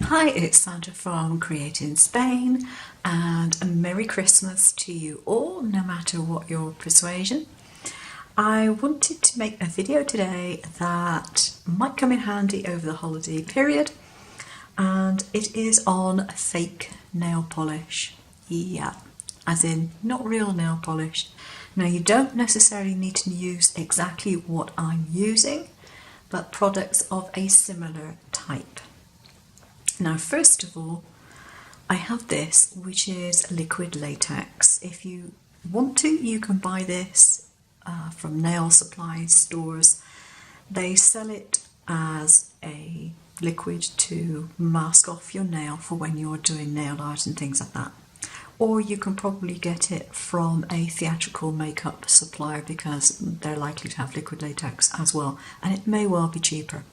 Hi, it's Sandra from Create in Spain, and a Merry Christmas to you all, no matter what your persuasion. I wanted to make a video today that might come in handy over the holiday period, and it is on fake nail polish. Yeah, as in not real nail polish. Now, you don't necessarily need to use exactly what I'm using, but products of a similar type. Now, first of all, I have this, which is liquid latex. If you want to, you can buy this from nail supply stores. They sell it as a liquid to mask off your nail for when you're doing nail art and things like that. Or you can probably get it from a theatrical makeup supplier because they're likely to have liquid latex as well, and it may well be cheaper.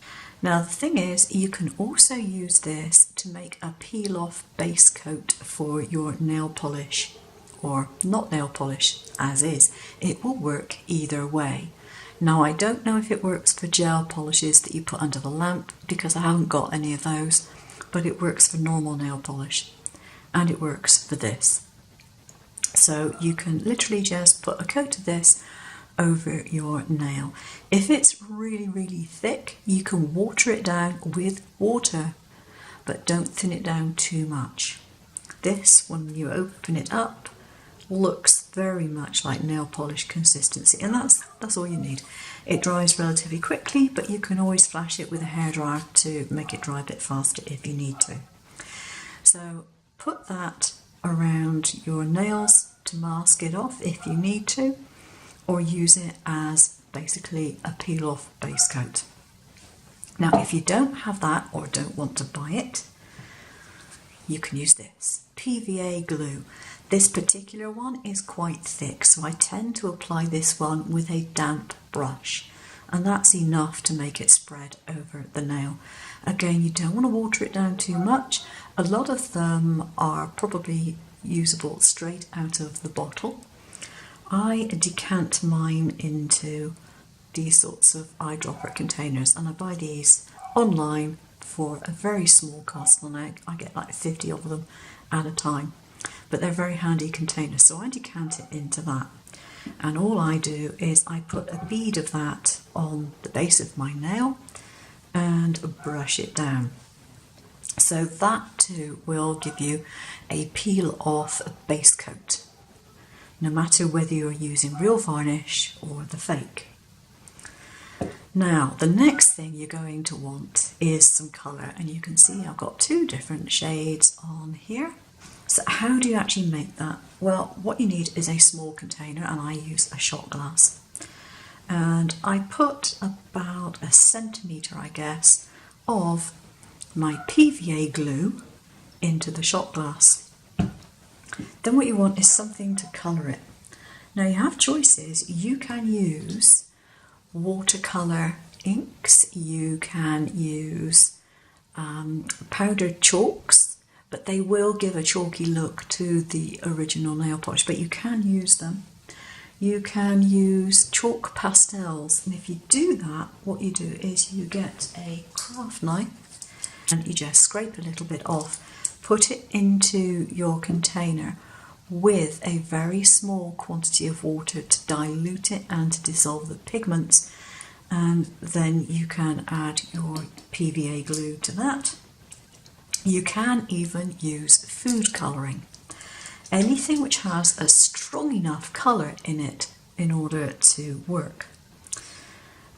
Now, the thing is, you can also use this to make a peel-off base coat for your nail polish, or not nail polish as is. It will work either way. Now, I don't know if it works for gel polishes that you put under the lamp because I haven't got any of those, but it works for normal nail polish and it works for this. So you can literally just put a coat of this over your nail. If it's really thick, you can water it down with water, but don't thin it down too much. This, when you open it up, looks very much like nail polish consistency, and that's all you need. It dries relatively quickly, but you can always flash it with a hairdryer to make it dry a bit faster if you need to. So put that around your nails to mask it off if you need to, or use it as basically a peel-off base coat. Now, if you don't have that or don't want to buy it, you can use this, PVA glue. This particular one is quite thick, so I tend to apply this one with a damp brush, and that's enough to make it spread over the nail. Again, you don't want to water it down too much. A lot of them are probably usable straight out of the bottle. I decant mine into these sorts of eyedropper containers, and I buy these online for a very small cost, and I get like 50 of them at a time, but they're very handy containers, so I decant it into that, and all I do is I put a bead of that on the base of my nail and brush it down. So that too will give you a peel off base coat, no matter whether you're using real varnish or the fake. Now, the next thing you're going to want is some colour, and you can see I've got two different shades on here. So how do you actually make that? Well, what you need is a small container, and I use a shot glass. And I put about 1 centimetre, I guess, of my PVA glue into the shot glass. Then what you want is something to colour it. Now, you have choices. You can use watercolour inks, you can use powdered chalks, but they will give a chalky look to the original nail polish, but you can use them. You can use chalk pastels, and if you do that, what you do is you get a craft knife and you just scrape a little bit off, put it into your container with a very small quantity of water to dilute it and to dissolve the pigments, and then you can add your PVA glue to that. You can even use food colouring, anything which has a strong enough colour in it in order to work.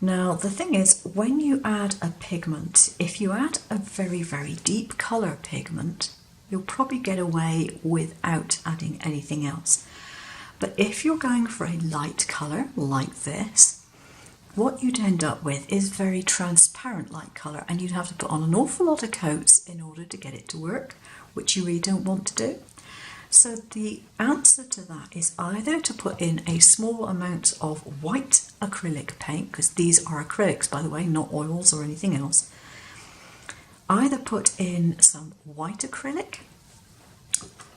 Now, the thing is, when you add a pigment, if you add a very deep colour pigment, you'll probably get away without adding anything else. But if you're going for a light colour like this, what you'd end up with is very transparent light colour, and you'd have to put on an awful lot of coats in order to get it to work, which you really don't want to do. So the answer to that is either to put in a small amount of white acrylic paint, because these are acrylics, by the way, not oils or anything else. Either put in some white acrylic,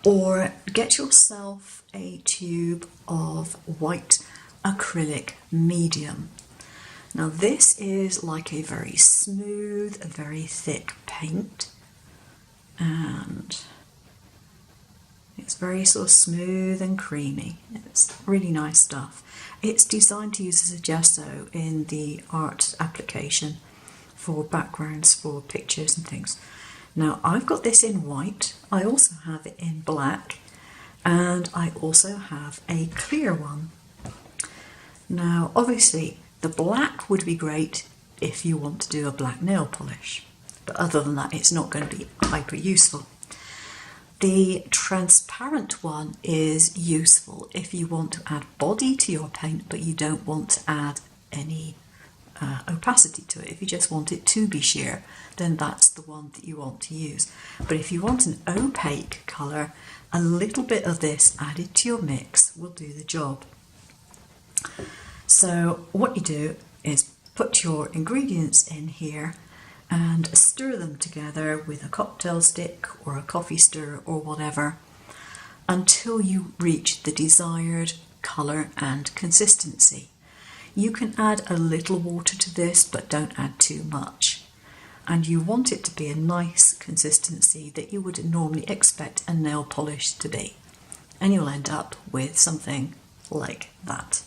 or get yourself a tube of white acrylic medium. Now, this is like a very smooth, very thick paint, and it's very sort of smooth and creamy. It's really nice stuff. It's designed to use as a gesso in the art application for backgrounds for pictures and things. Now I've got this in white, I also have it in black, and I also have a clear one. Now obviously the black would be great if you want to do a black nail polish, but other than that it's not going to be hyper useful. The transparent one is useful if you want to add body to your paint but you don't want to add any opacity to it. If you just want it to be sheer, then that's the one that you want to use. But if you want an opaque colour, a little bit of this added to your mix will do the job. So what you do is put your ingredients in here and stir them together with a cocktail stick or a coffee stirrer or whatever until you reach the desired colour and consistency. You can add a little water to this, but don't add too much. And you want it to be a nice consistency that you would normally expect a nail polish to be. And you'll end up with something like that.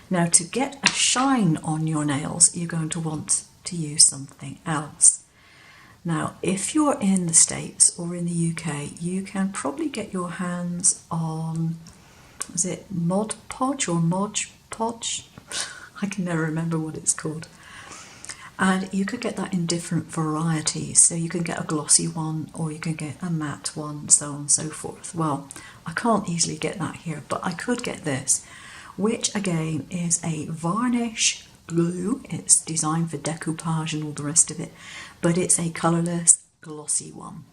Now to get a shine on your nails, you're going to want to use something else. Now if you're in the States or in the UK, you can probably get your hands on, is it Mod Podge or Mod Podge? I can never remember what it's called. And you could get that in different varieties. So you can get a glossy one or you can get a matte one, so on and so forth. Well, I can't easily get that here, but I could get this, which again is a varnish glue. It's designed for decoupage and all the rest of it, but it's a colourless glossy one.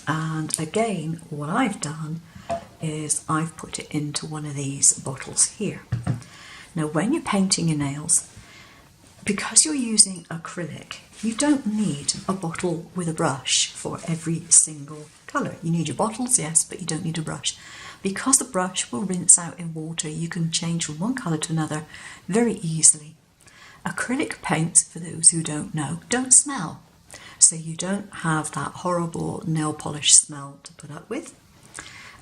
And again, what I've done is I've put it into one of these bottles here. Now when you're painting your nails, because you're using acrylic, you don't need a bottle with a brush for every single colour. You need your bottles, yes, but you don't need a brush. Because the brush will rinse out in water, you can change from one colour to another very easily. Acrylic paints, for those who don't know, don't smell. So you don't have that horrible nail polish smell to put up with.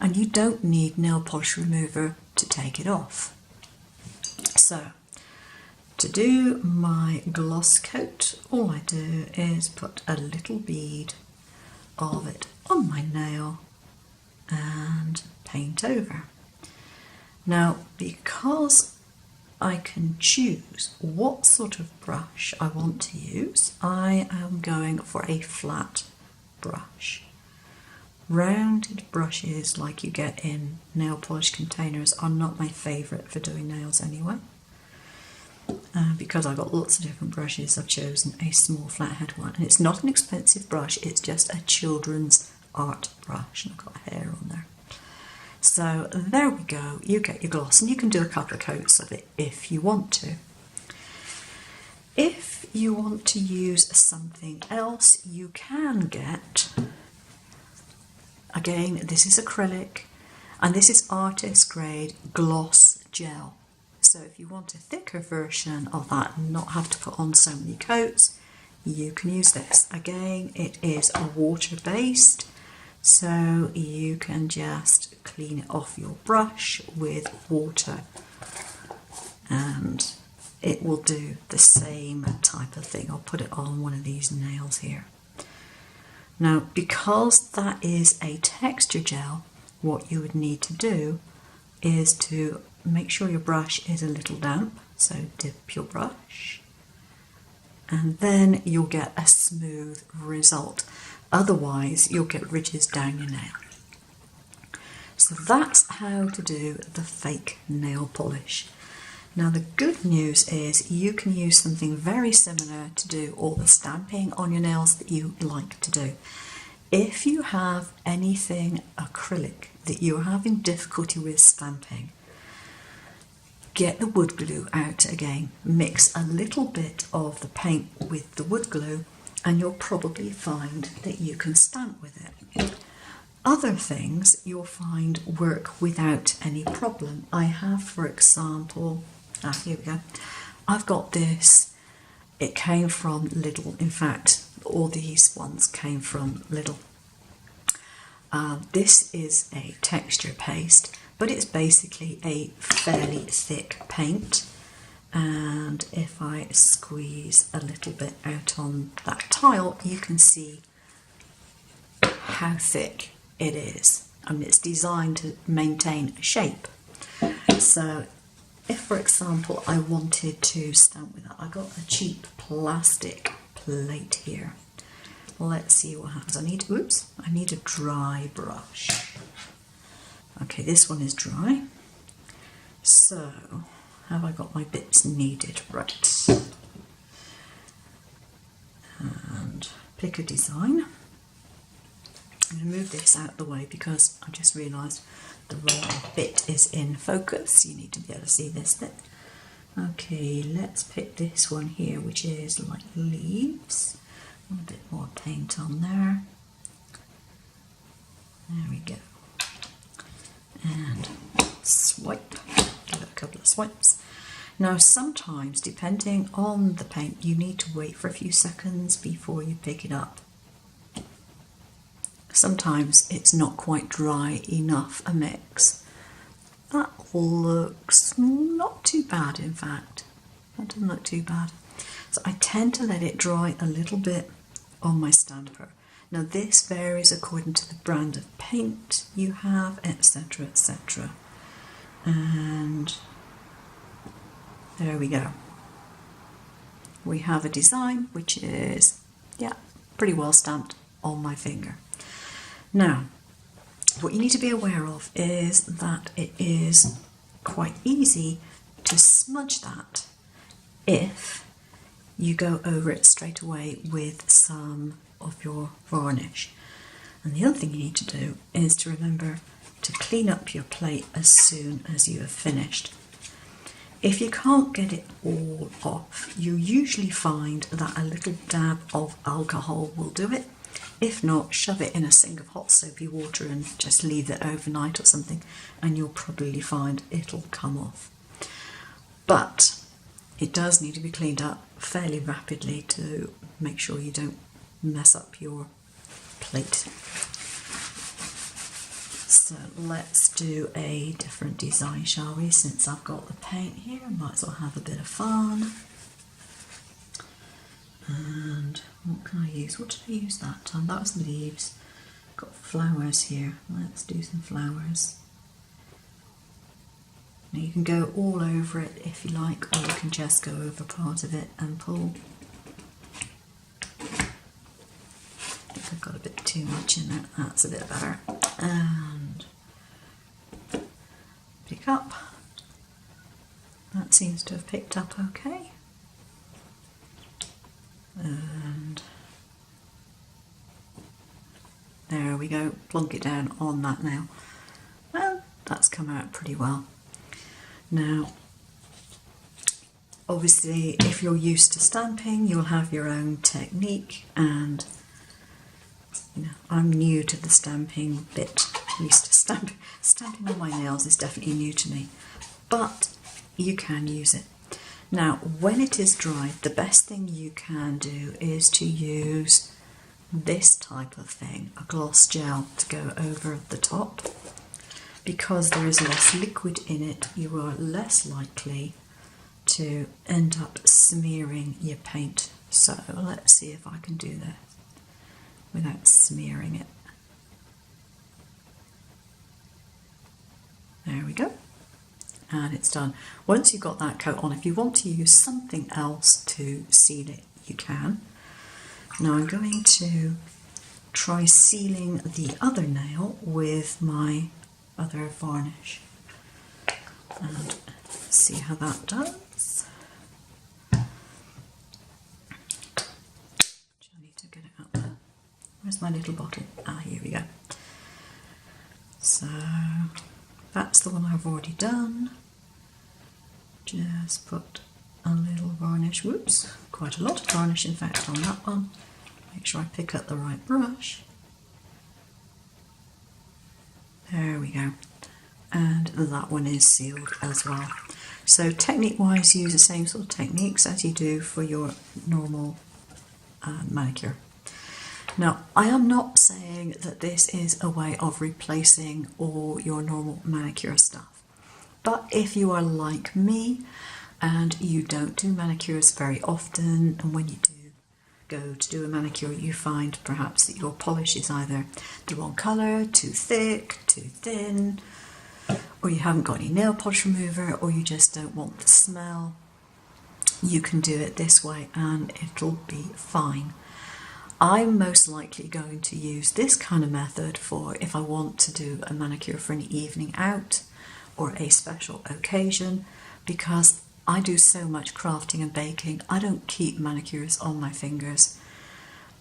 And you don't need nail polish remover to take it off. So, to do my gloss coat, all I do is put a little bead of it on my nail and paint over. Now, because I can choose what sort of brush I want to use, I am going for a flat brush. Rounded brushes like you get in nail polish containers are not my favourite for doing nails anyway. Because I've got lots of different brushes, I've chosen a small flathead one. And it's not an expensive brush, it's just a children's art brush. And I've got hair on there. So there we go, you get your gloss, and you can do a couple of coats of it if you want to. If you want to use something else, you can get, again, this is acrylic, and this is artist grade gloss gel. So if you want a thicker version of that and not have to put on so many coats, you can use this. Again, it is water-based, so you can just clean it off your brush with water and it will do the same type of thing. I'll put it on one of these nails here. Now, because that is a texture gel, what you would need to do is to make sure your brush is a little damp. So dip your brush and then you'll get a smooth result. Otherwise, you'll get ridges down your nail. So that's how to do the fake nail polish. Now the good news is you can use something very similar to do all the stamping on your nails that you like to do. If you have anything acrylic that you're having difficulty with stamping, get the wood glue out again. Mix a little bit of the paint with the wood glue and you'll probably find that you can stamp with it. Other things you'll find work without any problem. I have, for example, here we go. I've got this. It came from Lidl. In fact, all these ones came from Lidl. This is a texture paste, but it's basically a fairly thick paint. And if I squeeze a little bit out on that tile, you can see how thick it is. I mean, it's designed to maintain a shape. So if, for example, I wanted to stamp with that, I got a cheap plastic plate here. Let's see what happens. I need a dry brush. Okay, this one is dry. So, have I got my bits needed? Right. And pick a design. I'm going to move this out of the way because I just realised the wrong bit is in focus. You need to be able to see this bit. Okay, let's pick this one here, which is like leaves. A bit more paint on there. There we go. And swipe. Give it a couple of swipes. Now sometimes, depending on the paint, you need to wait for a few seconds before you pick it up. Sometimes it's not quite dry enough a mix. That looks not too bad, in fact. That doesn't look too bad. So I tend to let it dry a little bit on my stamper. Now this varies according to the brand of paint you have, etc, etc. And there we go. We have a design which is, yeah, pretty well stamped on my finger. Now, what you need to be aware of is that it is quite easy to smudge that if you go over it straight away with some of your varnish. And the other thing you need to do is to remember to clean up your plate as soon as you have finished. If you can't get it all off, you usually find that a little dab of alcohol will do it. If not, shove it in a sink of hot soapy water and just leave it overnight or something, and you'll probably find it'll come off. But it does need to be cleaned up fairly rapidly to make sure you don't mess up your plate. So let's do a different design, shall we? Since I've got the paint here, I might as well have a bit of fun. And what can I use? What did I use that time? That was leaves. Got flowers here. Let's do some flowers. Now you can go all over it if you like, or you can just go over part of it and pull. I think I've got a bit too much in it. That's a bit better. And pick up. That seems to have picked up okay. And there we go, plonk it down on that now. Well, that's come out pretty well. Now, obviously, if you're used to stamping, you'll have your own technique, and you know, I'm new to the stamping bit. Used to stamping on my nails is definitely new to me, but you can use it. Now, when it is dry, the best thing you can do is to use this type of thing, a gloss gel, to go over the top. Because there is less liquid in it, you are less likely to end up smearing your paint. So let's see if I can do this without smearing it. There we go. And it's done. Once you've got that coat on, if you want to use something else to seal it, you can. Now I'm going to try sealing the other nail with my other varnish and see how that does. I need to get it out there. Where's my little bottle? Ah, here we go. So that's the one I've already done. Just put a little varnish, whoops, quite a lot of varnish in fact on that one. Make sure I pick up the right brush. There we go. And that one is sealed as well. So technique wise, use the same sort of techniques as you do for your normal manicure. Now, I am not saying that this is a way of replacing all your normal manicure stuff, but if you are like me and you don't do manicures very often, and when you do go to do a manicure you find perhaps that your polish is either the wrong colour, too thick, too thin, or you haven't got any nail polish remover, or you just don't want the smell, you can do it this way and it'll be fine. I'm most likely going to use this kind of method for if I want to do a manicure for an evening out or a special occasion, because I do so much crafting and baking, I don't keep manicures on my fingers.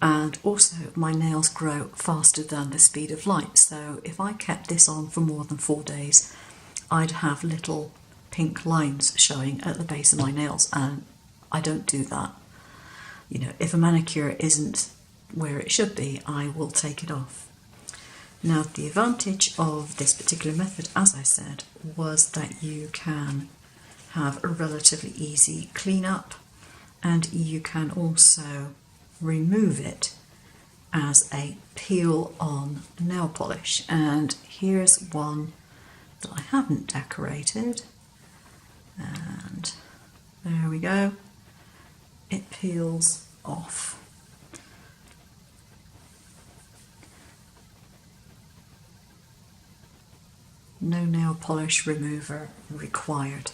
And also my nails grow faster than the speed of light, so if I kept this on for more than 4 days, I'd have little pink lines showing at the base of my nails, and I don't do that. You know, if a manicure isn't where it should be, I will take it off. Now, the advantage of this particular method, as I said, was that you can have a relatively easy cleanup, and you can also remove it as a peel on nail polish. And here's one that I haven't decorated, and there we go, it peels off. No nail polish remover required.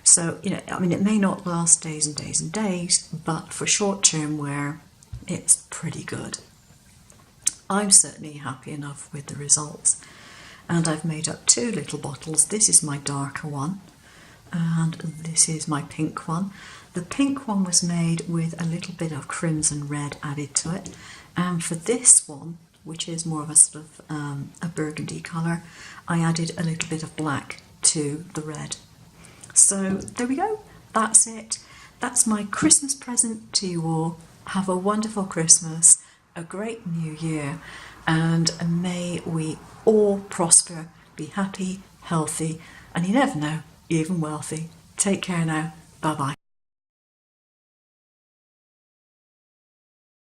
So, you know, I mean, it may not last days and days and days, but for short-term wear, it's pretty good. I'm certainly happy enough with the results. And I've made up 2 little bottles. This is my darker one, and this is my pink one. The pink one was made with a little bit of crimson red added to it. And for this one, which is more of a sort of a burgundy colour, I added a little bit of black to the red. So there we go, that's it. That's my Christmas present to you all. Have a wonderful Christmas, a great new year, and may we all prosper, be happy, healthy, and you never know, even wealthy. Take care now, bye bye.